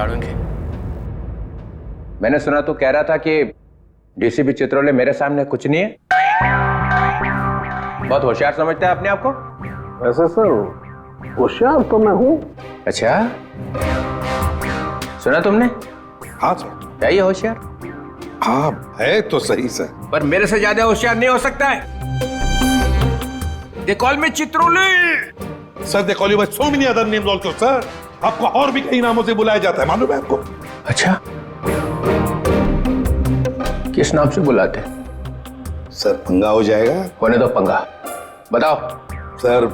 साळुंखे, मैंने सुना तो कह रहा था कि डीसीपी चित्रोले मेरे सामने कुछ नहीं है। बहुत होशियार समझते हैं अपने आप को। वैसे सर होशियार तो मैं हूँ। अच्छा, सुना तुमने? हाँ सर। क्या ये होशियार? हाँ है तो सही सर, पर मेरे से ज्यादा होशियार नहीं हो सकता है। दे कॉल मी चित्रोले। Sir they call you by so many other names also sir. आपको और भी कई नामों से बुलाया जाता है, मालूम है आपको? अच्छा, किस नाम से बुलाते? सर पंगा हो जाएगा। होने दो पंगा, बताओ। सर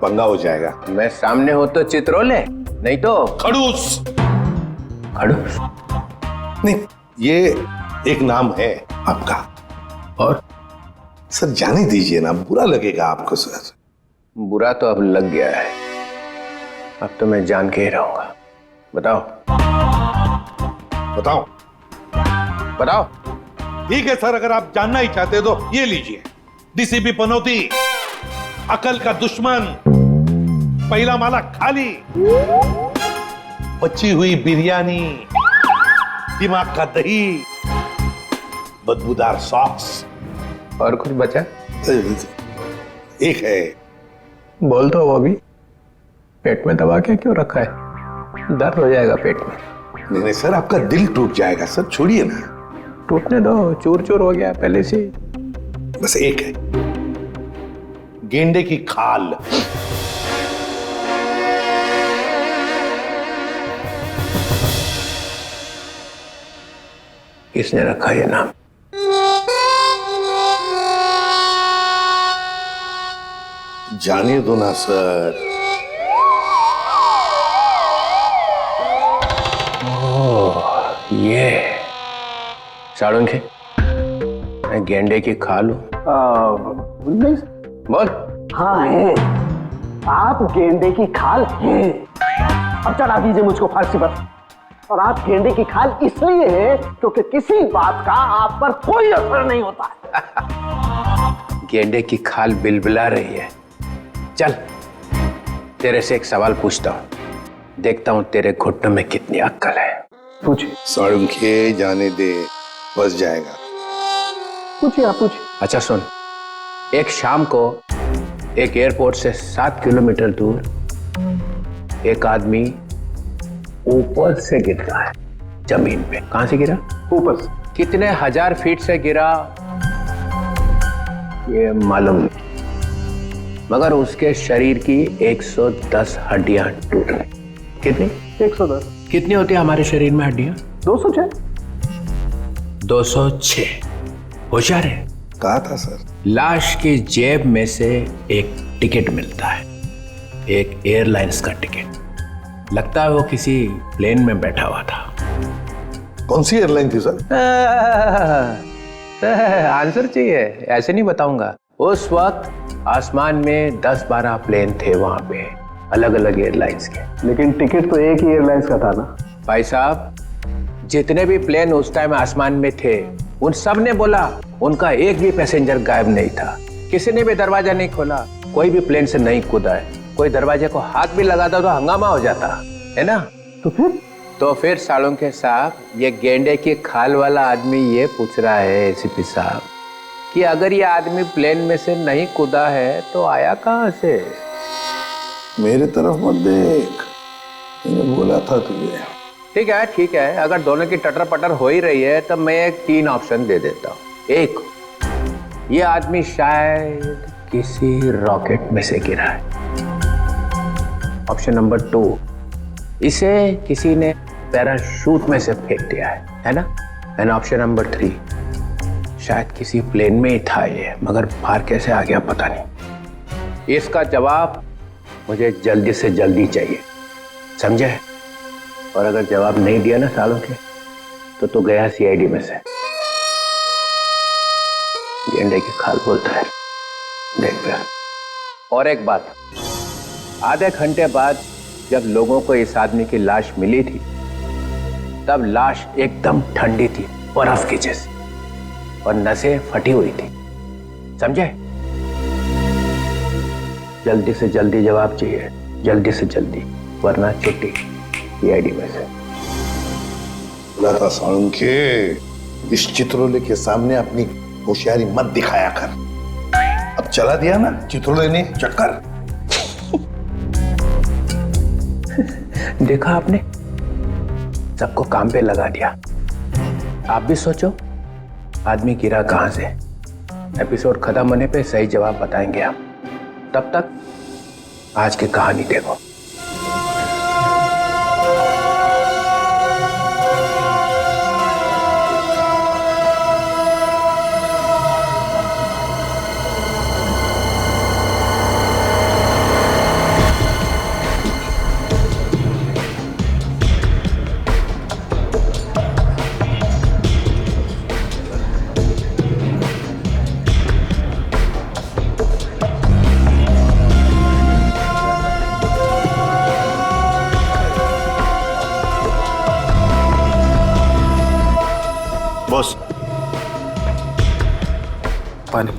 पंगा हो जाएगा। मैं सामने हो तो चित्रोले, नहीं तो खड़ूस। खड़ूस? नहीं, ये एक नाम है आपका। और सर जाने दीजिए ना, बुरा लगेगा आपको सर। बुरा तो अब लग गया है, अब तो मैं जान के ही रहूंगा। बताओ बताओ बताओ। ठीक है सर, अगर आप जानना ही चाहते हो तो ये लीजिए, डीसीपी पनौती, अकल का दुश्मन, पहला माला खाली, बची हुई बिरयानी, दिमाग का दही, बदबूदार सॉक्स। और कुछ बचा? एक है। बोल दो वो भी। पेट में दबा के क्यों रखा है? दर्द हो जाएगा पेट में। नहीं नहीं सर, आपका दिल टूट जाएगा सर, छोड़िए ना। टूटने दो, चूर चूर हो गया पहले से। बस एक है, गेंडे की खाल। किसने रखा ये नाम? जाने दो ना सर। ये साळुंखे, मैं गेंडे की खाल हूं। नहीं बोल। हाँ है, आप गेंडे की खाल हैं। अब चढ़ा दीजिए मुझको फांसी पर। और आप गेंडे की खाल इसलिए है क्योंकि किसी बात का आप पर कोई असर नहीं होता है। गेंडे की खाल बिलबिला रही है। चल, तेरे से एक सवाल पूछता हूं, देखता हूं तेरे घुटनों में कितनी अक्ल है। पूछिए। साळुंखे जाने दे, बस जाएगा। पूछिए, आप पूछिए। अच्छा सुन, एक शाम को एक एयरपोर्ट से 7 किलोमीटर दूर एक आदमी ऊपर से गिर रहा है जमीन पे। कहां से गिरा? ऊपर से। कितने हजार फीट से गिरा ये मालूम नहीं, मगर उसके शरीर की 110 हड्डियां टूट गई। कितनी? 110। कितनी होती है हमारे शरीर में हड्डियां? 206। 206। होशियार है। कहा था सर। लाश की जेब में से एक टिकट मिलता है, एक एयरलाइंस का टिकट। लगता है वो किसी प्लेन में बैठा हुआ था। कौन सी एयरलाइन थी सर? आंसर चाहिए? ऐसे नहीं बताऊंगा। उस वक्त आसमान में 10-12 प्लेन थे वहां पे, अलग अलग एयरलाइंस के। लेकिन टिकट तो एक ही एयरलाइंस का था ना भाई साहब। जितने भी प्लेन उस टाइम आसमान में थे, उन सब ने बोला उनका एक भी पैसेंजर गायब नहीं था। किसी ने भी दरवाजा नहीं खोला, कोई भी प्लेन से नहीं कूदा है। कोई दरवाजे को हाथ भी लगाता तो हंगामा हो जाता है ना। तो फिर साळुंखे साहब, ये गेंडे की खाल वाला आदमी ये पूछ रहा है एसीपी साहब कि अगर ये आदमी प्लेन में से नहीं कूदा है तो आया कहां से? मेरे तरफ मत देख, मैंने बोला था तुझे। ठीक है, अगर दोनों की टटर पटर हो ही रही है तो मैं एक 3 ऑप्शन दे देता हूँ। एक, ये आदमी शायद किसी रॉकेट में से गिरा है। ऑप्शन नंबर 2, इसे किसी ने पैराशूट में से फेंक दिया है ना। एंड ऑप्शन नंबर 3, शायद किसी प्लेन में ही था ये, मगर बाहर कैसे आ गया पता नहीं। इसका जवाब मुझे जल्दी से जल्दी चाहिए, समझे? और अगर जवाब नहीं दिया ना साळुंखे, तो गया सीआईडी में से। गेंडे की खाल बोलता है, देख फिर। और एक बात, आधे घंटे बाद जब लोगों को इस आदमी की लाश मिली थी, तब लाश एकदम ठंडी थी, बर्फ की जैसी, और नसें फटी हुई थी, समझे? जल्दी से जल्दी जवाब चाहिए, जल्दी से जल्दी, वरना छुट्टी सीआईडी में से। बोला था साउंड के इस चित्रोले के सामने अपनी होशियारी मत दिखाया कर। अब चला दिया ना चित्रोले ने चक्कर। देखा आपने, सबको काम पे लगा दिया। आप भी सोचो आदमी गिरा कहां से। एपिसोड खत्म होने पे सही जवाब बताएंगे हम। तब तक आज की कहानी देखो। बॉस, पानी।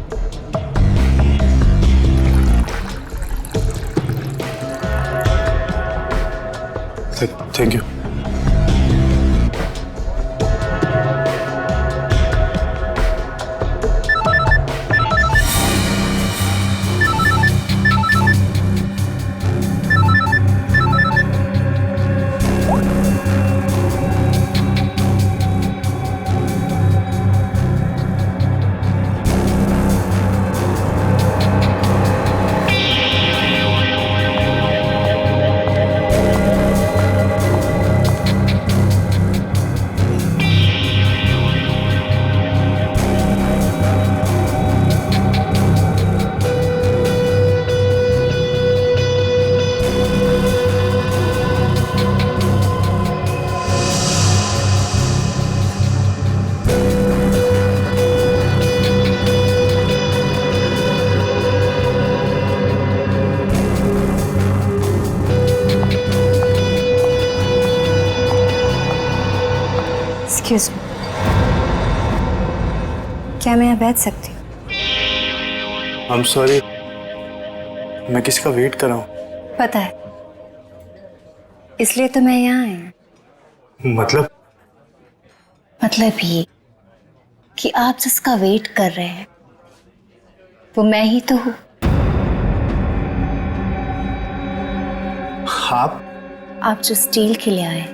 Thank you. एक्सक्यूज मी, क्या मैं यहाँ बैठ सकती हूँ? आई एम सॉरी, मैं किसी का वेट कर रहा हूँ। पता है, इसलिए तो मैं यहाँ आई हूँ। मतलब ये कि आप जिसका वेट कर रहे हैं वो मैं ही तो हूँ। आप जो स्टील के लिए आए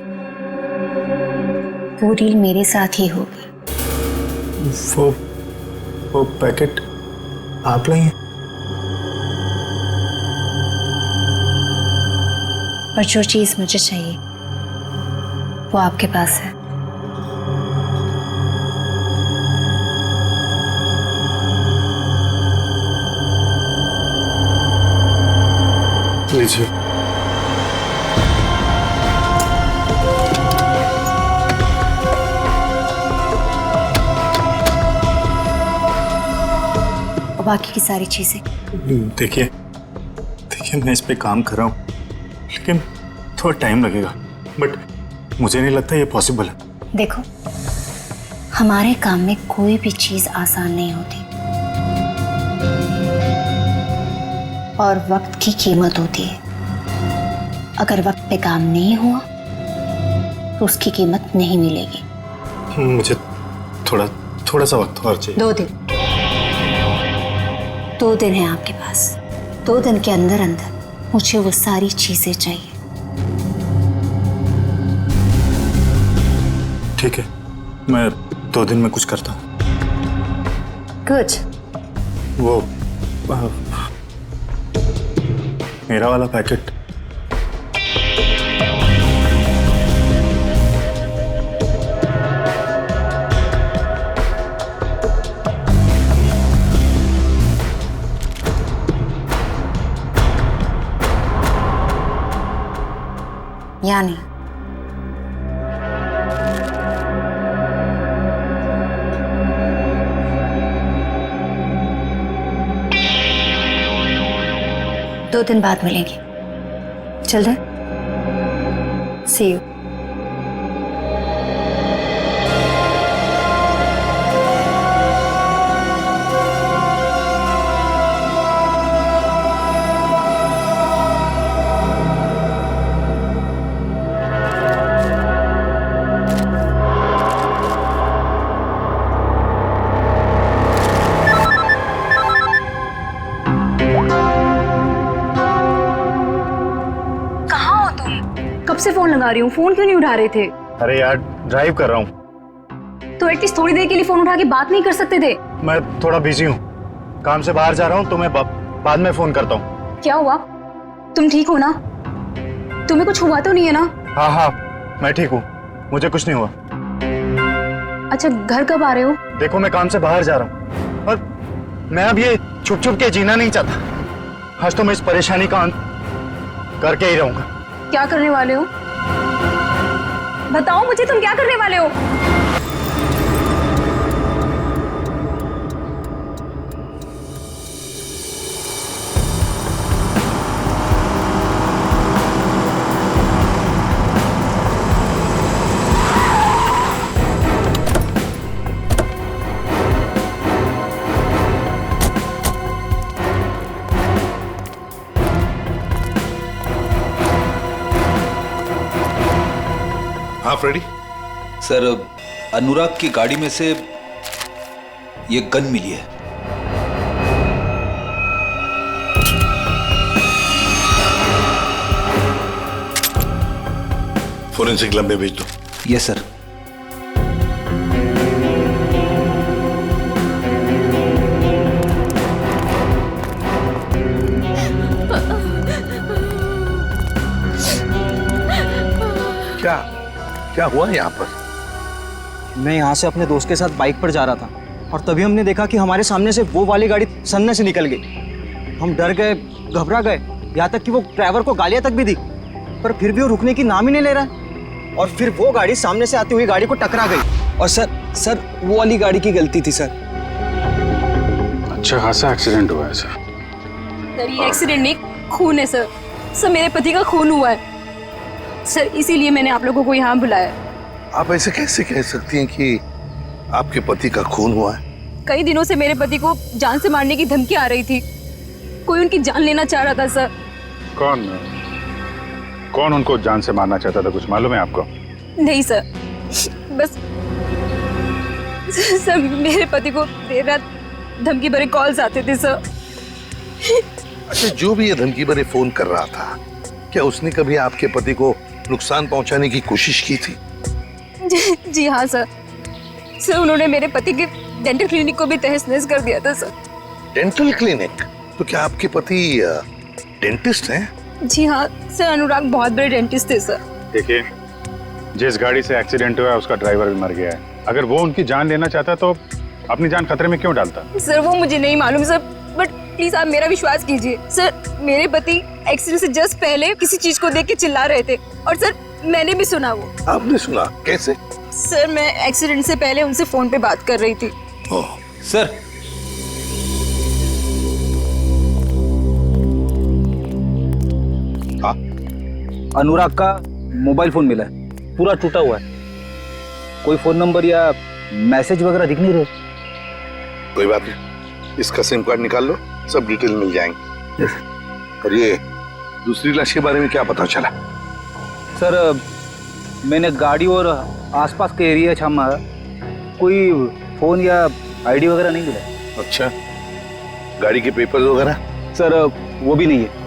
वो डील मेरे साथ ही होगी। वो पैकेट आप लाई हैं? और जो चीज मुझे चाहिए वो आपके पास है। लीजिए। बाकी की सारी चीजें देखिए मैं इस पे काम कर रहा हूँ, लेकिन थोड़ा टाइम लगेगा, बट मुझे नहीं लगता ये पॉसिबल है। देखो, हमारे काम में कोई भी चीज आसान नहीं होती और वक्त की कीमत होती है। अगर वक्त पे काम नहीं हुआ तो उसकी कीमत नहीं मिलेगी। मुझे थोड़ा सा वक्त और चाहिए। 2 दिन है आपके पास। 2 दिन के अंदर मुझे वो सारी चीजें चाहिए। ठीक है, मैं 2 दिन में कुछ करता हूँ। कुछ वो मेरा वाला पैकेट। यानी दो दिन बाद मिलेंगे। चल रहे? See you. कब से फोन लगा रही हूँ, फोन क्यों नहीं उठा रहे थे? अरे यार ड्राइव कर रहा हूँ। तो एटलीस्ट थोड़ी देर के लिए फोन उठा के बात नहीं कर सकते थे? मैं थोड़ा बिजी हूँ, काम से बाहर जा रहा हूँ, तो मैं बाद में फोन करता हूँ। क्या हुआ? तुम ठीक हो ना? तुम्हें कुछ हुआ तो नहीं है ना? हाँ हाँ मैं ठीक हूँ, मुझे कुछ नहीं हुआ। अच्छा, घर कब आ रहे हो? देखो मैं काम से बाहर जा रहा हूँ और मैं अब ये छुप छुप के जीना नहीं चाहता। आज तो मैं इस परेशानी का अंत करके ही रहूंगा। क्या करने वाले हो? बताओ मुझे, तुम क्या करने वाले हो? हाँ फ्रेडी। सर, अनुराग की गाड़ी में से ये गन मिली है। फोरेंसिक लैब में भेज दो। Yes sir. क्या क्या हुआ यहाँ पर? मैं यहाँ से अपने दोस्त के साथ बाइक पर जा रहा था और तभी हमने देखा कि हमारे सामने से वो वाली गाड़ी सन्ने से निकल गई। हम डर गए, घबरा गए, यहाँ तक कि वो ड्राइवर को गालियाँ तक भी दी, पर फिर भी वो रुकने की नाम ही नहीं ले रहा। और फिर वो गाड़ी सामने से आती हुई गाड़ी को टकरा गई। और सर वो वाली गाड़ी की गलती थी सर। अच्छा खासा एक्सीडेंट हुआ है सर। सर ये एक्सीडेंट नहीं, खून है सर। सर मेरे पति का खून हुआ है सर, इसीलिए मैंने आप लोगों को यहाँ बुलाया। आप ऐसे कैसे कह सकती हैं कि आपके पति का खून हुआ है? कई दिनों से मेरे पति को जान से मारने की धमकी आ रही थी। कोई उनकी जान लेना चाह रहा था सर। कौन उनको जान से मारना चाहता था, कुछ मालूम है आपको? नहीं सर, बस सर मेरे पति को देर रात धमकी भरे कॉल्स आते थे सर। अच्छा, जो भी ये धमकी भरे फोन कर रहा था, क्या उसने कभी आपके पति को नुकसान पहुंचाने की कोशिश की थी? जी हाँ सर। सर उन्होंने मेरे पति के डेंटल क्लिनिक को भी तहस नहस कर दिया था सर। Dental clinic? तो क्या आपके पति डेंटिस्ट हैं? जी हाँ सर, अनुराग बहुत बड़े डेंटिस्ट थे सर। देखिए, जिस गाड़ी से एक्सीडेंट हुआ है उसका ड्राइवर भी मर गया है। अगर वो उनकी जान लेना चाहता तो अपनी जान खतरे में क्यों डालता? सर वो मुझे नहीं मालूम सर, बट प्लीज आप मेरा विश्वास कीजिए सर। मेरे पति एक्सीडेंट से जस्ट पहले किसी चीज को देख के चिल्ला रहे थे और सर मैंने भी सुना। वो आपने सुना? कैसे? सर मैं एक्सीडेंट से पहले उनसे फोन पे बात कर रही थी। ओह, सर, अनुराग का मोबाइल फोन मिला है, पूरा टूटा हुआ है। कोई फोन नंबर या मैसेज वगैरह दिख नहीं रहे। कोई बात नहीं, इसका सिम कार्ड निकाल लो, सब डिटेल मिल जाएंगे। और ये दूसरी लाश के बारे में क्या पता चला? सर मैंने गाड़ी और आसपास के एरिया छामा, कोई फोन या आईडी वगैरह नहीं मिला। अच्छा, गाड़ी के पेपर्स वगैरह? सर वो भी नहीं है।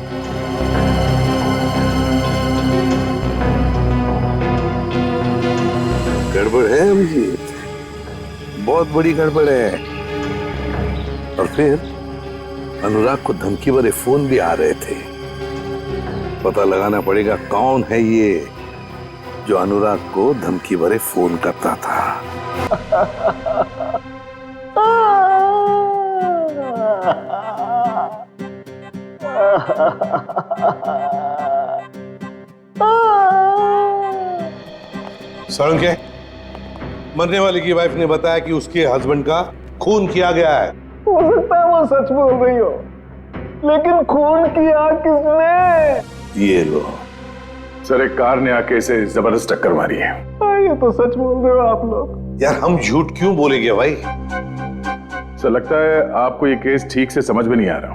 गड़बड़ है अभिजीत, बहुत बड़ी गड़बड़ है। और फिर अनुराग को धमकी भरे फोन भी आ रहे थे। पता लगाना पड़ेगा कौन है ये जो अनुराग को धमकी भरे फोन करता था। सड़क है, मरने वाले की वाइफ ने बताया कि उसके हस्बैंड का खून किया गया है। हो सकता है वो सच बोल रही हो, लेकिन खून किया किसने? ये लो सर, एक कार ने आके इसे जबरदस्त टक्कर मारी है। ये तो सच बोल रहे हो आप लोग। यार, हम झूठ क्यों बोलेंगे भाई? सर लगता है आपको ये केस ठीक से समझ में नहीं आ रहा।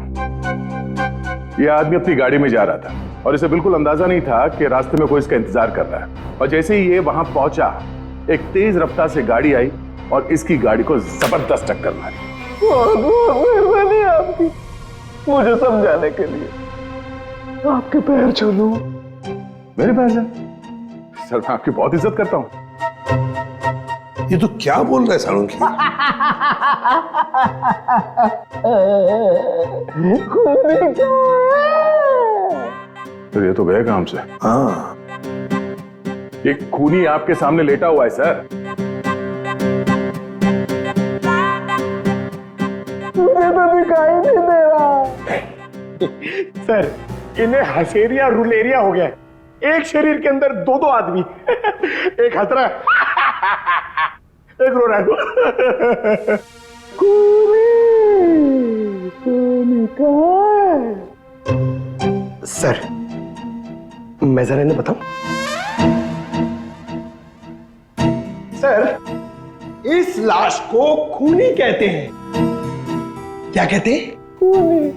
ये आदमी अपनी गाड़ी में जा रहा था और इसे बिल्कुल अंदाजा नहीं था कि रास्ते में कोई इसका इंतजार कर रहा है। और जैसे ही ये वहां पहुंचा, एक तेज रफ्तार से गाड़ी आई और इसकी गाड़ी को जबरदस्त टक्कर मारी। बहुत बहुत मेहरबानी आपकी मुझे समझाने के लिए। आपके पैर छू लूं? मेरे पैर से? सर मैं आपकी बहुत इज्जत करता हूँ। ये तो क्या बोल रहा है सालुंकी? तो ये तो गए काम से। हाँ, ये खूनी आपके सामने लेटा हुआ है सर। मुझे तो दिखाई नहीं दे रहा। सर इन्हें हसेरिया रुलेरिया हो गया है। एक शरीर के अंदर दो दो आदमी, एक हंस रहा है, एक रो रहा है। सर मैं जरा इन्हें बताऊं। सर इस लाश को खूनी कहते हैं। क्या कहते हैं? खूनी।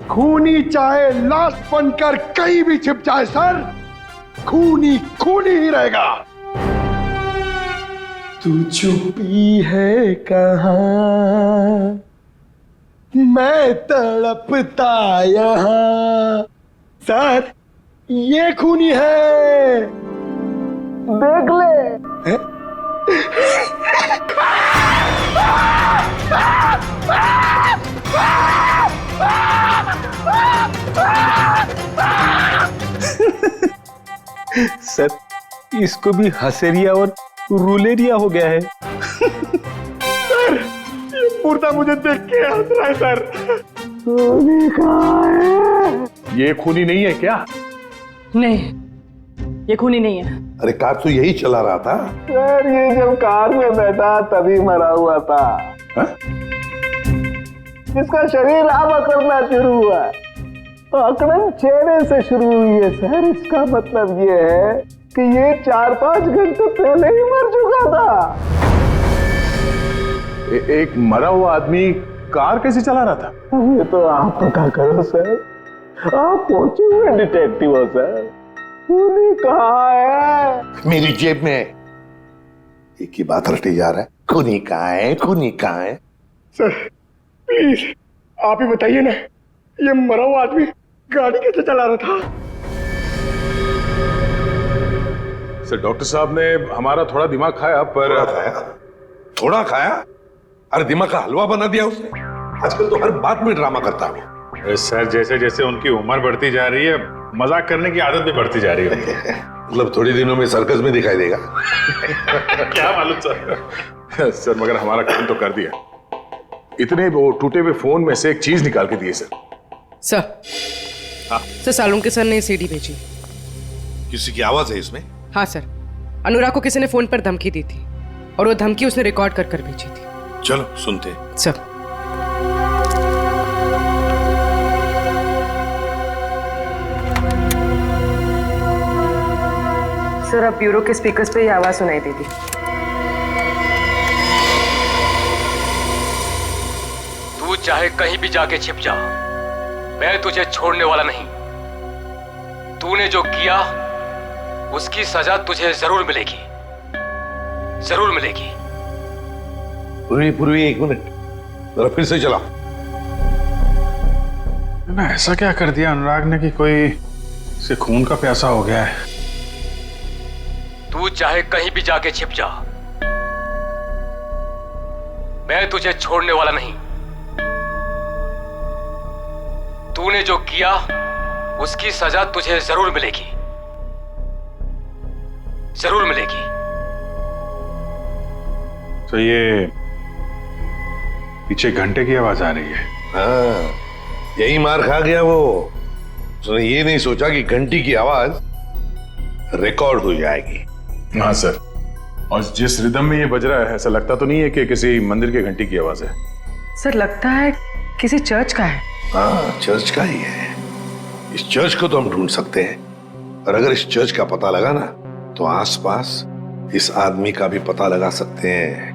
खूनी चाहे लाश बनकर कहीं भी छिप जाए सर, खूनी खूनी ही रहेगा। तू छुपी है कहाँ, मैं तड़पता यहाँ। सर ये खूनी है, देख ले। है? सर इसको भी हसेरिया और रूलेरिया हो गया है। सर ये मुर्दा मुझे देख के हंस रहा है सर। खूनी कहाँ है? ये खूनी नहीं है क्या? नहीं, ये खूनी नहीं है। अरे कार तो यही चला रहा था। सर ये जब कार में बैठा तभी मरा हुआ था। हा? इसका शरीर अब अकड़ना शुरू हुआ है, तो अकड़न चेहरे से शुरू हुई है सर। इसका मतलब ये है कि ये 4-5 घंटे पहले ही मर चुका था। एक मरा हुआ आदमी कार कैसे चला रहा था? ये तो आप पता करो सर, आप पहुंचे हुए डिटेक्टिव हो सर। खूनी कहाँ है? मेरी जेब में। एक ही बात रटी जा रहा है, खूनी कहाँ है, खूनी कहाँ है? सर प्लीज आप ही बताइए ना, ये मरा हुआ आदमी गाड़ी कैसे चला रहा था? सर डॉक्टर साहब ने हमारा थोड़ा दिमाग खाया, पर थोड़ा खाया? थोड़ा खाया? अरे दिमाग का हलवा बना दिया उसने। आजकल तो हर बात में ड्रामा करता है। सर जैसे जैसे उनकी उम्र बढ़ती जा रही है, मजाक करने की आदत भी बढ़ती जा रही है। मतलब थोड़ी दिनों में सर्कस में दिखाई देगा। क्या मालूम सर। सर मगर हमारा काम तो कर दिया। इतने वो टूटे हुए फोन में से एक चीज निकाल के दिए सर। सर सालुंके सर ने सीडी भेजी। किसी की आवाज है इसमें? हाँ सर, अनुराग को किसी ने फोन पर धमकी दी थी और वो धमकी उसने रिकॉर्ड कर कर भेजी थी। चलो सुनते हैं। सर सर अब ब्यूरो के स्पीकर्स पे ये आवाज सुनाई देगी। तू चाहे कहीं भी जाके छिप जा, मैं तुझे छोड़ने वाला नहीं। तूने जो किया उसकी सजा तुझे जरूर मिलेगी, जरूर मिलेगी। पूर्वी एक मिनट, जरा फिर से चला। ना ऐसा क्या कर दिया अनुराग ने कि कोई से खून का प्यासा हो गया है? तू चाहे कहीं भी जाके छिप जा, मैं तुझे छोड़ने वाला नहीं। तूने जो किया उसकी सजा तुझे जरूर मिलेगी, जरूर मिलेगी। तो ये पीछे घंटे की आवाज आ रही है। हाँ, यही मार खा गया वो। उसने ये नहीं सोचा कि घंटी की आवाज रिकॉर्ड हो जाएगी। हाँ सर, और जिस रिदम में ये बज रहा है ऐसा लगता तो नहीं है कि किसी मंदिर की घंटी की आवाज है। सर लगता है किसी चर्च का है। हाँ, चर्च का ही है। इस चर्च को तो हम ढूंढ सकते हैं, और अगर इस चर्च का पता लगा ना तो आसपास इस आदमी का भी पता लगा सकते हैं।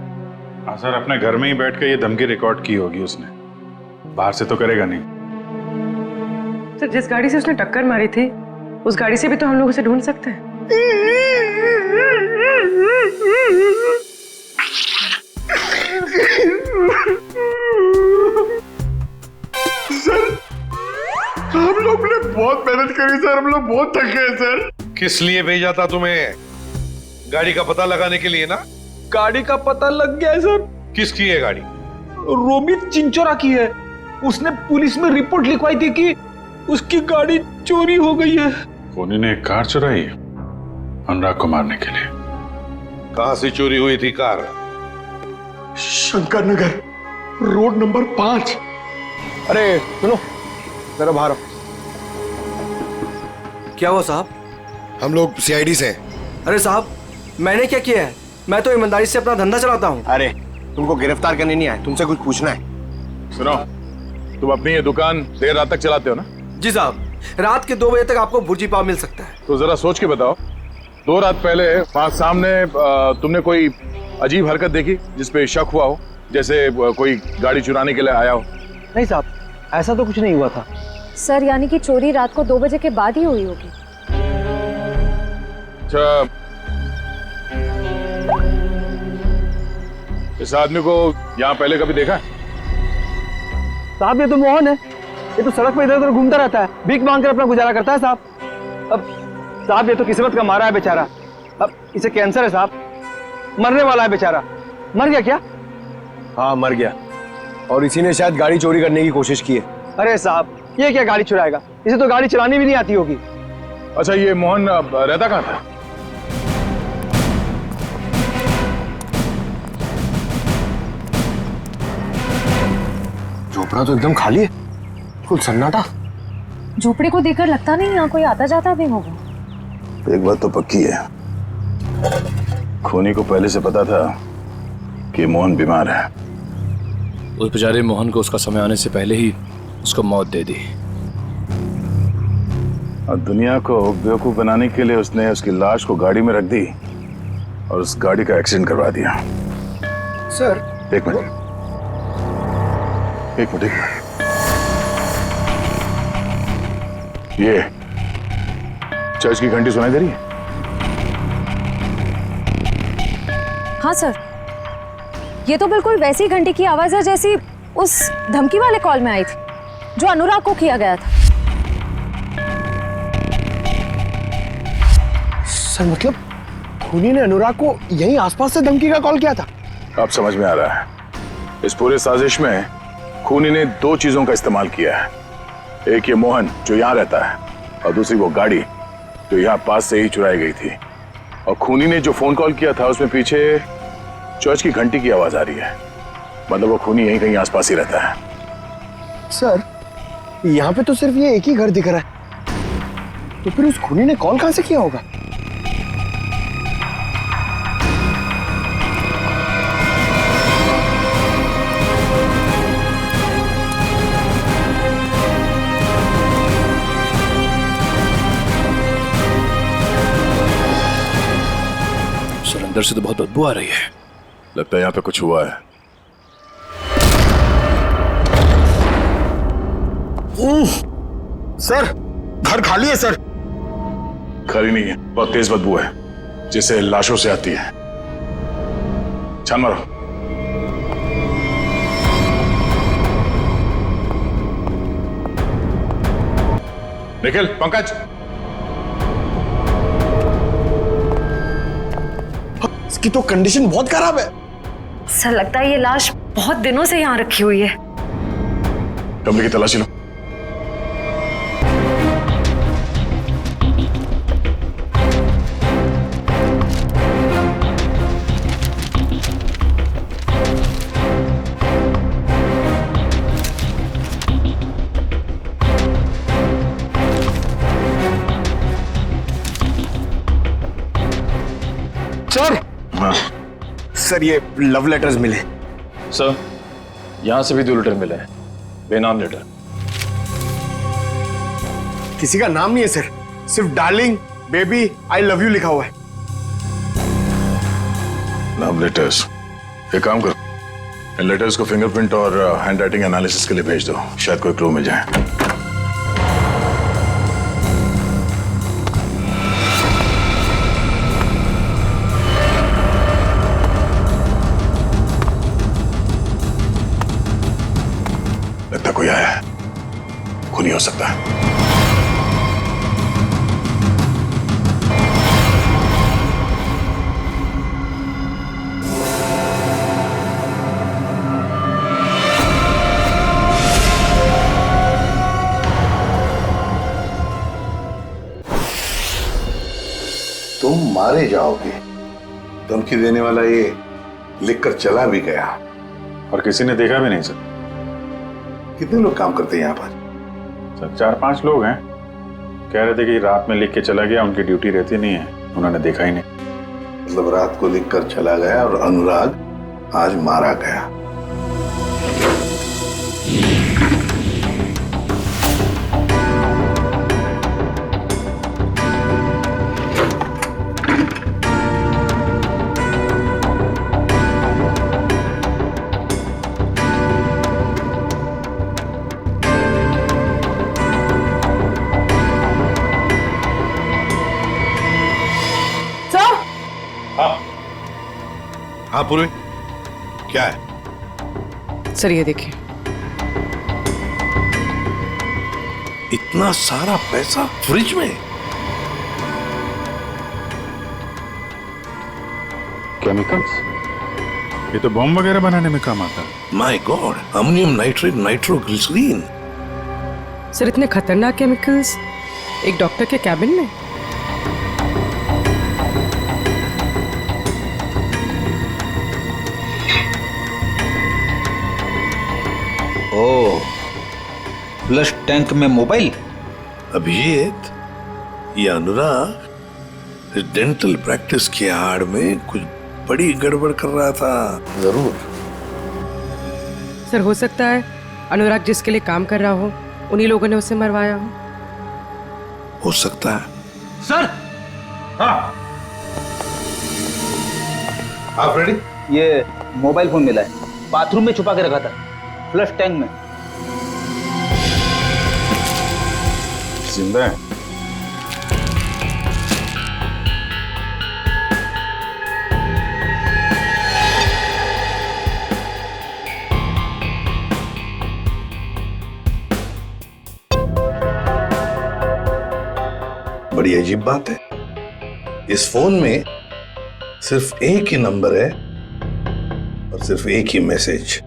हाँ सर, अपने घर में ही बैठ के ये धमकी रिकॉर्ड की होगी उसने, बाहर से तो करेगा नहीं। सर जिस गाड़ी से उसने टक्कर मारी थी उस गाड़ी से भी तो हम लोग उसे ढूंढ सकते हैं। सर हम लोग ने बहुत मेहनत करी सर, हम लोग बहुत थक गए सर। किस लिए भेजा था तुम्हें? गाड़ी का पता लगाने के लिए ना? गाड़ी का पता लग गया है सर। किसकी है गाड़ी? रोमित चिंचोरा की है। उसने पुलिस में रिपोर्ट लिखवाई थी कि उसकी गाड़ी चोरी हो गई है। खूनी ने एक कार चुराई है अनुराग को मारने के लिए। कहां से चोरी हुई थी car? Shankar Nagar, road number 5। अरे सुनो, जरा बाहर आओ। क्या हुआ साहब? हम लोग सीआईडी से हैं। अरे साहब, मैंने क्या किया है? मैं तो ईमानदारी से अपना धंधा चलाता हूँ। अरे तुमको गिरफ्तार करने नहीं आए, तुमसे कुछ पूछना है। सुनो, तुम अपनी ये दुकान देर रात तक चलाते हो ना? जी साहब, रात के 2 बजे तक आपको भुर्जी पाव मिल सकता है। तो जरा सोच के बताओ, 2 रात पहले वहां सामने तुमने कोई अजीब हरकत देखी जिसपे शक हुआ हो, जैसे कोई गाड़ी चुराने के लिए आया हो? नहीं साहब, ऐसा तो कुछ नहीं हुआ था। सर, यानी कि चोरी रात को 2 बजे के बाद ही हुई होगी। अच्छा, इस आदमी को यहाँ पहले कभी देखा है? साहब ये तो मोहन है। ये तो सड़क पर इधर उधर घूमता रहता है, भीख मांग कर अपना गुजारा करता है साहब। अब साहब ये तो किस्मत का मारा है बेचारा। अब इसे कैंसर है साहब, मरने वाला है बेचारा। मर गया क्या? हाँ मर गया, और इसी ने शायद गाड़ी चोरी करने की कोशिश की है। अरे साहब, ये क्या गाड़ी चुराएगा? इसे तो गाड़ी चलानी भी नहीं आती होगी। अच्छा, ये मोहन रहता कहाँ था? झोपड़ा तो एकदम खाली है, कुल सन्नाटा। झोपड़े को देखकर लगता नहीं यहाँ कोई आता जाता भी होगा। एक बात तो पक्की है, खूनी को पहले से पता था कि मोहन बीमार है। उस बेचारे मोहन को उसका समय आने से पहले ही उसको मौत दे दी। और दुनिया को बेवकूफ बनाने के लिए उसने उसकी लाश को गाड़ी में रख दी और उस गाड़ी का एक्सीडेंट करवा दिया। सर एक मिनट। ये चर्च की घंटी सुनाई दे रही है? हाँ सर, ये तो बिल्कुल वैसी घंटी की आवाज है जैसी उस धमकी वाले कॉल में आई थी जो अनुराग को किया गया था। सर मतलब खूनी ने अनुराग को यहीं आसपास से धमकी का कॉल किया था? अब समझ में आ रहा है। इस पूरे साजिश में खूनी ने 2 चीजों का इस्तेमाल किया है। एक ये मोहन जो यहाँ रहता है, और दूसरी वो गाड़ी जो यहाँ पास से ही चुराई गई थी। और खूनी ने जो फोन कॉल किया था उसमें पीछे चर्च की घंटी की आवाज आ रही है। मतलब वो खूनी यहीं कहीं आसपास ही रहता है। सर यहाँ पे तो सिर्फ ये एक ही घर दिख रहा है, तो फिर उस खूनी ने कॉल कहां से किया होगा? सर, अंदर से तो बहुत बदबू आ रही है। लगता है यहाँ पे कुछ हुआ है। सर घर खाली है सर। खाली नहीं है, बहुत तेज बदबू है जिससे लाशों से आती है। छान मारो। निखिल, पंकज, इसकी तो कंडीशन बहुत खराब है। सर लगता है ये लाश बहुत दिनों से यहाँ रखी हुई है। कमरे की तलाशी लो। सर हाँ सर, ये लव लेटर्स मिले। सर, यहाँ से भी 2 लेटर मिले हैं, बेनाम लेटर। किसी का नाम नहीं है सर, सिर्फ darling, baby, I love you लिखा हुआ है। Love letters. एक काम करो, इन लेटर्स को फिंगरप्रिंट और हैंड राइटिंग एनालिसिस के लिए भेज दो, शायद कोई क्लू मिल जाए। लगता कोई आया है, खूनी हो सकता है। मारे जाओगे। धमकी देने वाला ये लिखकर चला भी गया। और किसी ने देखा भी नहीं सर। कितने लोग काम करते हैं यहाँ पर? सर 4-5 लोग हैं। कह रहे थे कि रात में लिख के चला गया, उनकी ड्यूटी रहती नहीं है, उन्होंने देखा ही नहीं। मतलब रात को लिखकर चला गया और अनुराग आज मारा गया। हाँ पूर्वी, क्या है? सर ये देखिए, इतना सारा पैसा फ्रिज में? केमिकल्स? ये तो बॉम्ब वगैरह बनाने में काम आता है। My god, ammonium nitrate, nitroglycerine. Sir इतने खतरनाक केमिकल्स एक डॉक्टर के कैबिन में? ओह, फ्लश टैंक में मोबाइल। अभिजीत, ये अनुराग इस डेंटल प्रैक्टिस की आड़ में कुछ बड़ी गड़बड़ कर रहा था जरूर। सर हो सकता है अनुराग जिसके लिए काम कर रहा हो उन्हीं लोगों ने उसे मरवाया हो सकता है। सर। हाँ हाँ फ्रेडी, ये मोबाइल फोन मिला है, बाथरूम में छुपा के रखा था, फ्लश टैंक में। जिंदा है? बड़ी अजीब बात है, इस फोन में सिर्फ एक ही नंबर है और सिर्फ एक ही मैसेज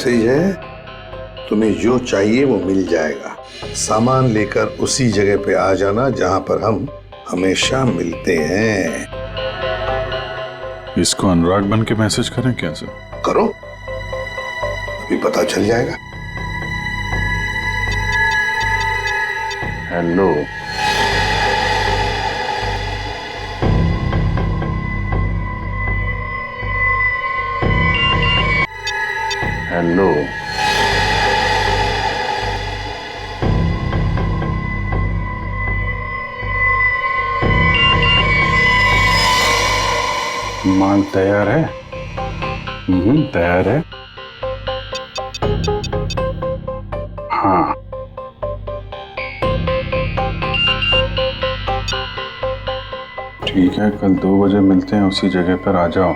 है, तुम्हें जो चाहिए वो मिल जाएगा। सामान लेकर उसी जगह पे आ जाना जहां पर हम हमेशा मिलते हैं। इसको अनुराग बन के मैसेज करें क्या सर? करो, अभी पता चल जाएगा। हेलो, हेलो, माल तैयार है? तैयार है। हाँ, ठीक है, कल 2 बजे मिलते हैं, उसी जगह पर आ जाओ।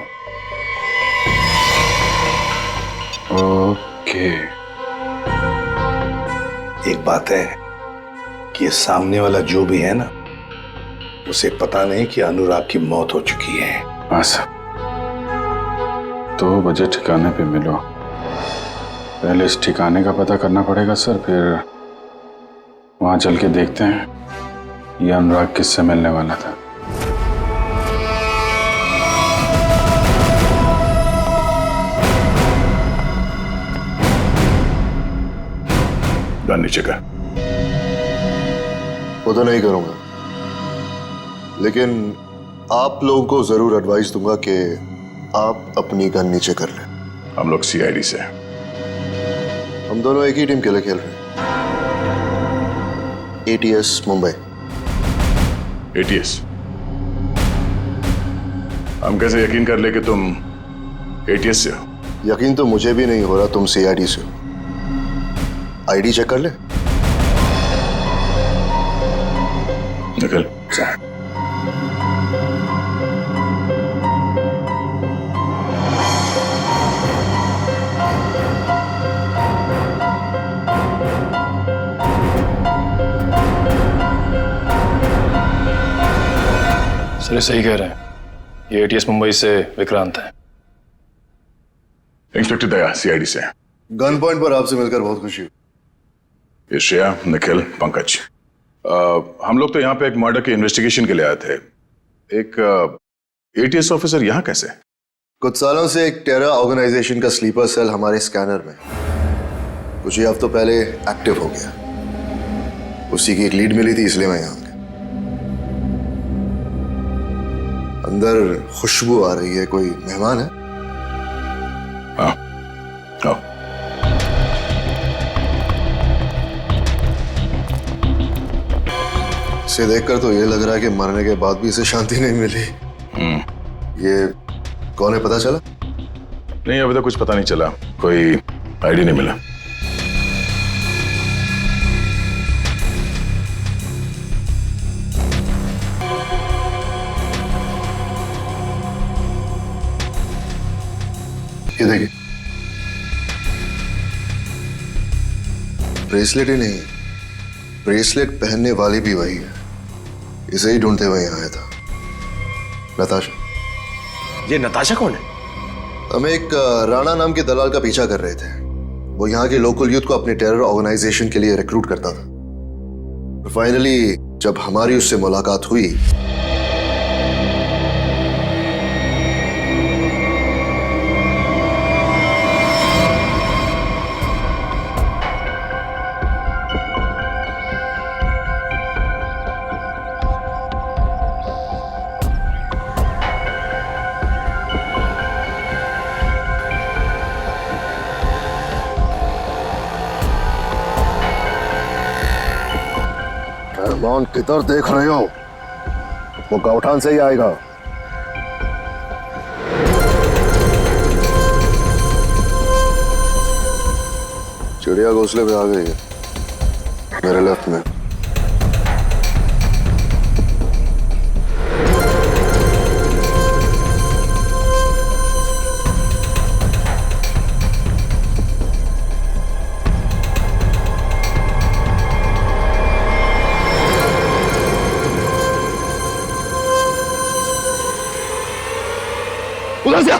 ओके। एक बात है कि सामने वाला जो भी है ना, उसे पता नहीं कि अनुराग की मौत हो चुकी है। हाँ सर, 2 बजे ठिकाने पे मिलो। पहले इस ठिकाने का पता करना पड़ेगा सर, फिर वहां चल के देखते हैं ये अनुराग किससे मिलने वाला था। नीचे का वो तो नहीं करूंगा, लेकिन आप लोगों को जरूर एडवाइस दूंगा कि आप अपनी गन नीचे कर लें। हम लोग सीआईडी से हैं। हम दोनों एक ही टीम के लिए खेल रहे हैं। ATS मुंबई। ATS? हम कैसे यकीन कर ले कि तुम ATS से हो? यकीन तो मुझे भी नहीं हो रहा तुम CID से हो। ID चेक कर ले। निकल। सर सही कह रहे हैं, ये ATS मुंबई से विक्रांत है। इंस्पेक्टर दया, CID से। गन पॉइंट पर आपसे मिलकर बहुत खुशी हुई। श्रेया, निखिल, पंकज, हम लोग तो यहाँ पे एक मर्डर के इन्वेस्टिगेशन के लिए आए थे। एक एटीएस ऑफिसर यहाँ कैसे? कुछ सालों से एक टेरर ऑर्गेनाइजेशन का स्लीपर सेल हमारे स्कैनर में कुछ ही हफ्तों पहले एक्टिव हो गया। उसी की एक लीड मिली थी, इसलिए मैं यहाँ गया। अंदर खुशबू आ रही है, कोई मेहमान है? हाँ, आओ। इसे देखकर तो ये लग रहा है कि मरने के बाद भी इसे शांति नहीं मिली। ये कौन है, पता चला? नहीं, अभी तक कुछ पता नहीं चला, कोई आईडी नहीं मिला। ये देखिए, ब्रेसलेट ही नहीं, ब्रेसलेट पहनने वाली भी वही है। इसे ही ढूंढते हुए यहाँ आया था। नताशा। ये नताशा कौन है? हम एक राणा नाम के दलाल का पीछा कर रहे थे। वो यहाँ के लोकल यूथ को अपने टेरर ऑर्गेनाइजेशन के लिए रिक्रूट करता था। फाइनली जब हमारी उससे मुलाकात हुई रहमान, किधर देख रहे हो? वो गौठान से ही आएगा। चिड़िया घोंसले पे आ गई है, मेरे लेफ्ट में। उधर से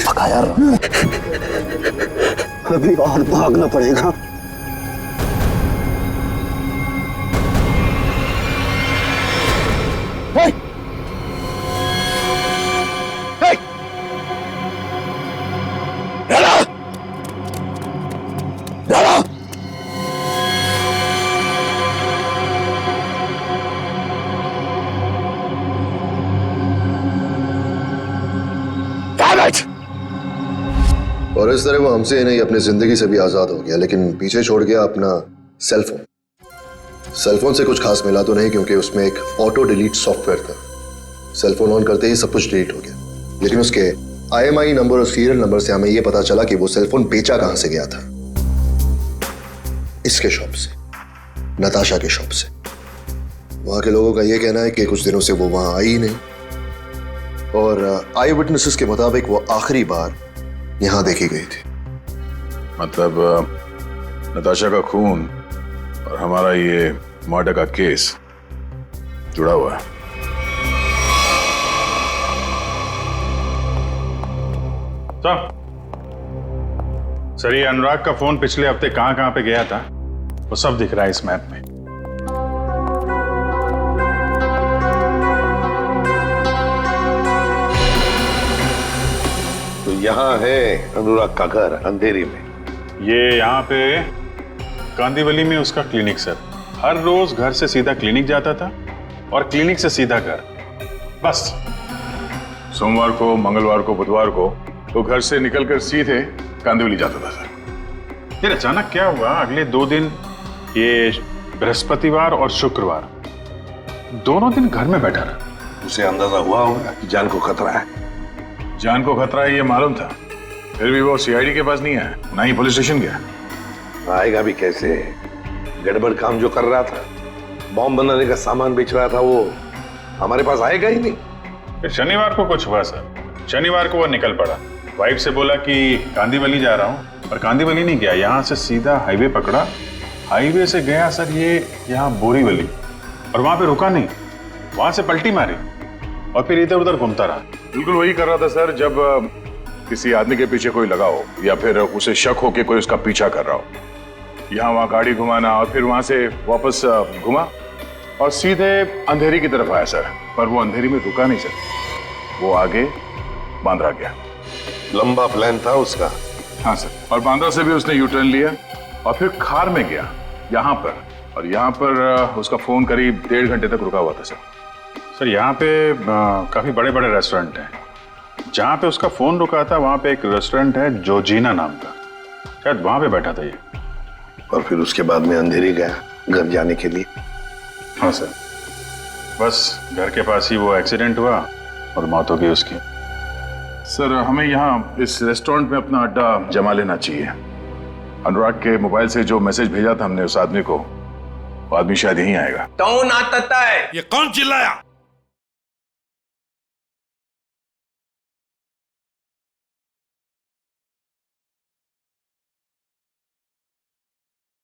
पका यार, अभी और भागना पड़ेगा। हे! हे! राणा! राणा! और इस तरह वो हमसे ही नहीं अपनी जिंदगी से भी आजाद हो गया, लेकिन पीछे छोड़ गया अपना सेलफोन। सेलफोन से कुछ खास मिला तो नहीं, क्योंकि उसमें एक ऑटो डिलीट सॉफ्टवेयर था। सेलफोन ऑन करते ही सब कुछ डिलीट हो गया, लेकिन उसके IMI नंबर और सीरियल नंबर से हमें यह पता चला कि वो सेलफोन बेचा कहां से गया था। इसके शॉप से, नताशा के शॉप से। वहां के लोगों का यह कहना है कि कुछ दिनों से वो वहां आई ही नहीं, और आई विटनेसेस के मुताबिक वो आखिरी बार यहां देखी गई थी। मतलब नताशा का खून और हमारा ये मर्डर का केस जुड़ा हुआ है। सर, ये अनुराग का फोन पिछले हफ्ते कहां पे गया था वो सब दिख रहा है इस मैप में। यहाँ है अनुराग का घर, अंधेरी में। ये यहाँ पे कांदीवली में उसका क्लिनिक सर। हर रोज घर से सीधा क्लिनिक जाता था और क्लिनिक से सीधा घर, बस। सोमवार को, मंगलवार को, बुधवार को वो घर से निकलकर सीधे कांदिवली जाता था सर। फिर अचानक क्या हुआ, अगले 2 दिन, ये बृहस्पतिवार और शुक्रवार, दोनों दिन घर में बैठा रहा। उसे अंदाजा हुआ होगा कि जान को खतरा है, जान को खतरा है ये मालूम था, फिर भी वो सीआईडी के पास नहीं आया, ना ही पुलिस स्टेशन गया। आएगा भी कैसे? गड़बड़ काम जो कर रहा था, बॉम्ब बनाने का सामान बेच रहा था, वो हमारे पास आएगा ही नहीं। फिर शनिवार को कुछ हुआ सर। शनिवार को वो निकल पड़ा, वाइफ से बोला कि कांदीवली जा रहा हूँ, पर कांदीवली नहीं गया, यहाँ से सीधा हाईवे पकड़ा। हाईवे से गया सर ये यहाँ बोरीवली, और वहां पे रुका नहीं, वहां से पलटी मारी और फिर इधर उधर घूमता रहा। बिल्कुल वही कर रहा था सर, जब किसी आदमी के पीछे कोई लगा हो या फिर उसे शक हो कि कोई उसका पीछा कर रहा हो। यहाँ वहां गाड़ी घुमाना और फिर वहां से वापस घुमा और सीधे अंधेरी की तरफ आया सर, पर वो अंधेरी में रुका नहीं सर, वो आगे बांद्रा गया। लंबा प्लान था उसका। हाँ सर, और बांद्रा से भी उसने यू टर्न लिया और फिर खार में गया यहाँ पर, और यहाँ पर उसका फोन करीब 1.5 घंटे तक रुका हुआ था सर। सर यहाँ पे काफी बड़े बड़े रेस्टोरेंट हैं, जहाँ पे उसका फोन रुका था वहाँ पे एक रेस्टोरेंट है जोजीना नाम का, शायद वहाँ पे बैठा था ये। और फिर उसके बाद में अंधेरी गया घर जाने के लिए। हाँ सर, बस घर के पास ही वो एक्सीडेंट हुआ और मौत हो गई उसकी। सर हमें यहाँ इस रेस्टोरेंट में अपना अड्डा जमा लेना चाहिए। अनुराग के मोबाइल से जो मैसेज भेजा था हमने उस आदमी को, वो आदमी शायद यहीं आएगा। कौन आता है? ये कौन चिल्लाया?